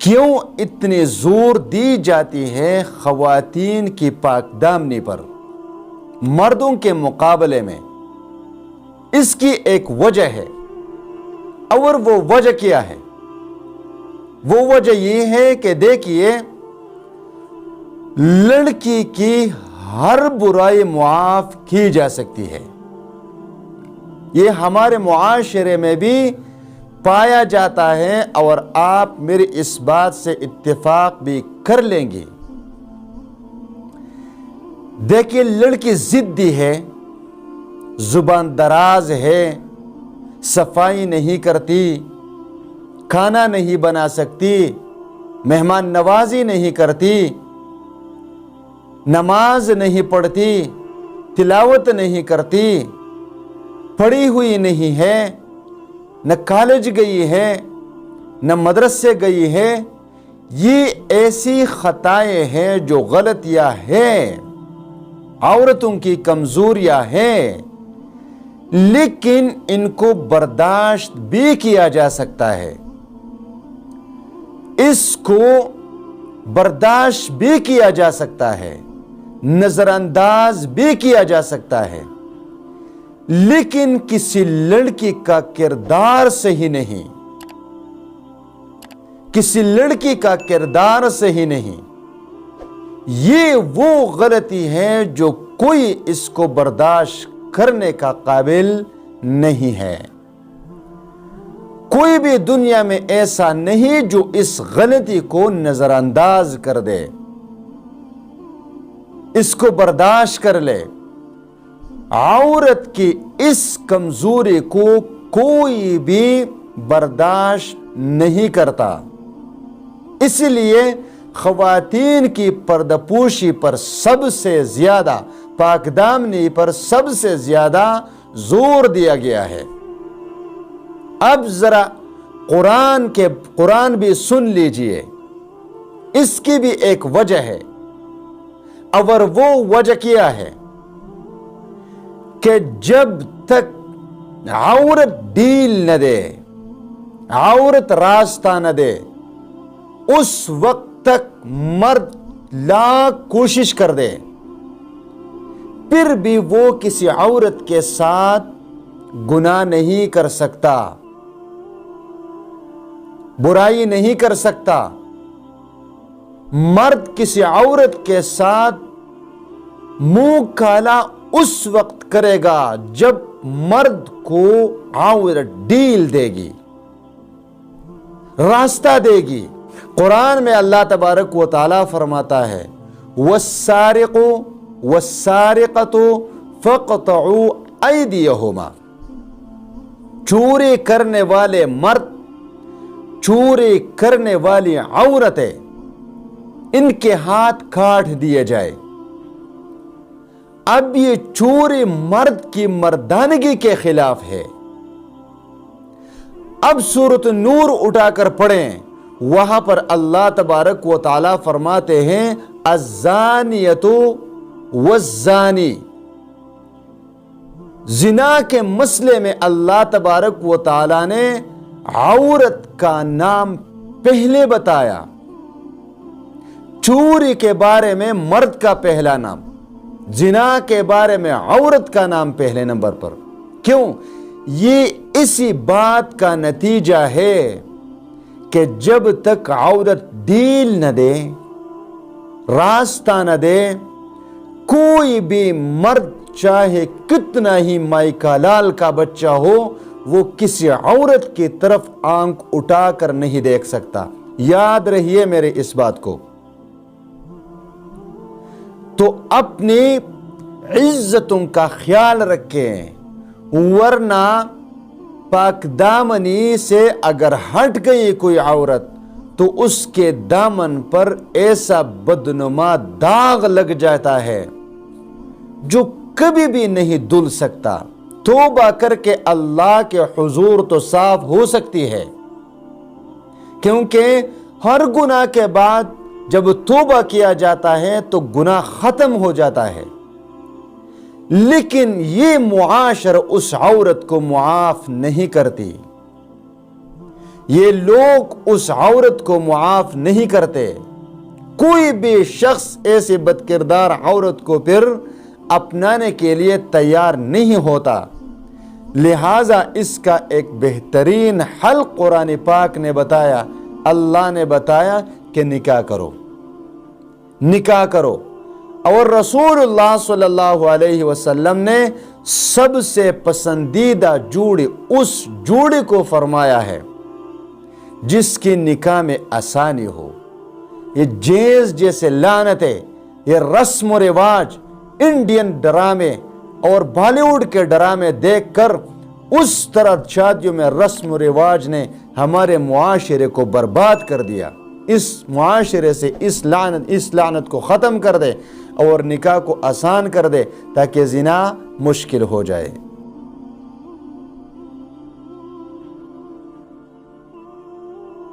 کیوں اتنی زور دی جاتی ہے خواتین کی پاک دامنی پر مردوں کے مقابلے میں؟ اس کی ایک وجہ ہے، اور وہ وجہ کیا ہے؟ وہ وجہ یہ ہے کہ دیکھیے، لڑکی کی ہر برائی معاف کی جا سکتی ہے۔ یہ ہمارے معاشرے میں بھی پایا جاتا ہے، اور آپ میری اس بات سے اتفاق بھی کر لیں گے۔ دیکھیے، لڑکی ضدی ہے، زبان دراز ہے، صفائی نہیں کرتی، کھانا نہیں بنا سکتی، مہمان نوازی نہیں کرتی، نماز نہیں پڑھتی، تلاوت نہیں کرتی، پڑھی ہوئی نہیں ہے، نہ کالج گئی ہے، نہ مدرسے گئی ہے۔ یہ ایسی خطائیں ہیں جو غلطیاں ہیں، عورتوں کی کمزوریاں ہیں، لیکن ان کو برداشت بھی کیا جا سکتا ہے، اس کو برداشت بھی کیا جا سکتا ہے، نظر انداز بھی کیا جا سکتا ہے، لیکن کسی لڑکی کا کردار صحیح نہیں، کسی لڑکی کا کردار صحیح نہیں۔ یہ وہ غلطی ہے جو کوئی اس کو برداشت کرنے کا قابل نہیں ہے۔ کوئی بھی دنیا میں ایسا نہیں جو اس غلطی کو نظر انداز کر دے، اس کو برداشت کر لے۔ عورت کی اس کمزوری کو کوئی بھی برداشت نہیں کرتا، اس لیے خواتین کی پردہ پوشی پر سب سے زیادہ، پاک دامنی پر سب سے زیادہ زور دیا گیا ہے۔ اب ذرا قرآن بھی سن لیجئے، اس کی بھی ایک وجہ ہے، اور وہ وجہ کیا ہے کہ جب تک عورت ڈیل نہ دے، عورت راستہ نہ دے، اس وقت تک مرد لاکھ کوشش کر دے، پھر بھی وہ کسی عورت کے ساتھ گناہ نہیں کر سکتا، برائی نہیں کر سکتا۔ مرد کسی عورت کے ساتھ منہ کالا اس وقت کرے گا جب مرد کو عورت ڈیل دے گی، راستہ دے گی۔ قرآن میں اللہ تبارک و تعالیٰ فرماتا ہے، وَالسَّارِقُ وَالسَّارِقَةُ فَاقْطَعُوا أَيْدِيَهُمَا، چوری کرنے والے مرد، چوری کرنے والی عورتیں، ان کے ہاتھ کاٹ دیے جائے۔ اب یہ چوری مرد کی مردانگی کے خلاف ہے۔ اب سورۃ نور اٹھا کر پڑھیں، وہاں پر اللہ تبارک و تعالیٰ فرماتے ہیں، الزانیۃ والزانی، زنا کے مسئلے میں اللہ تبارک و تعالیٰ نے عورت کا نام پہلے بتایا، چوری کے بارے میں مرد کا پہلا نام، زنا کے بارے میں عورت کا نام پہلے نمبر پر۔ کیوں؟ یہ اسی بات کا نتیجہ ہے کہ جب تک عورت ڈیل نہ دے، راستہ نہ دے، کوئی بھی مرد چاہے کتنا ہی مائکا لال کا بچہ ہو، وہ کسی عورت کی طرف آنکھ اٹھا کر نہیں دیکھ سکتا۔ یاد رہیے میرے اس بات کو۔ تو اپنی عزتوں کا خیال رکھیں، ورنہ پاک دامنی سے اگر ہٹ گئی کوئی عورت تو اس کے دامن پر ایسا بدنما داغ لگ جاتا ہے جو کبھی بھی نہیں دھل سکتا۔ توبہ کر کے اللہ کے حضور تو صاف ہو سکتی ہے، کیونکہ ہر گناہ کے بعد جب توبہ کیا جاتا ہے تو گناہ ختم ہو جاتا ہے، لیکن یہ معاشرہ اس عورت کو معاف نہیں کرتی، یہ لوگ اس عورت کو معاف نہیں کرتے. کوئی بھی شخص ایسے بد کردار عورت کو پھر اپنانے کے لیے تیار نہیں ہوتا. لہٰذا اس کا ایک بہترین حل قرآن پاک نے بتایا، اللہ نے بتایا کہ نکاح کرو، نکاح کرو. اور رسول اللہ صلی اللہ علیہ وسلم نے سب سے پسندیدہ جوڑی اس جوڑی کو فرمایا ہے جس کی نکاح میں آسانی ہو. یہ جیز جیسے لعنتیں، یہ رسم و رواج، انڈین ڈرامے اور بالی ووڈ کے ڈرامے دیکھ کر اس طرح شادیوں میں رسم و رواج نے ہمارے معاشرے کو برباد کر دیا. اس معاشرے سے اس لعنت کو ختم کر دے اور نکاح کو آسان کر دے تاکہ زنا مشکل ہو جائے.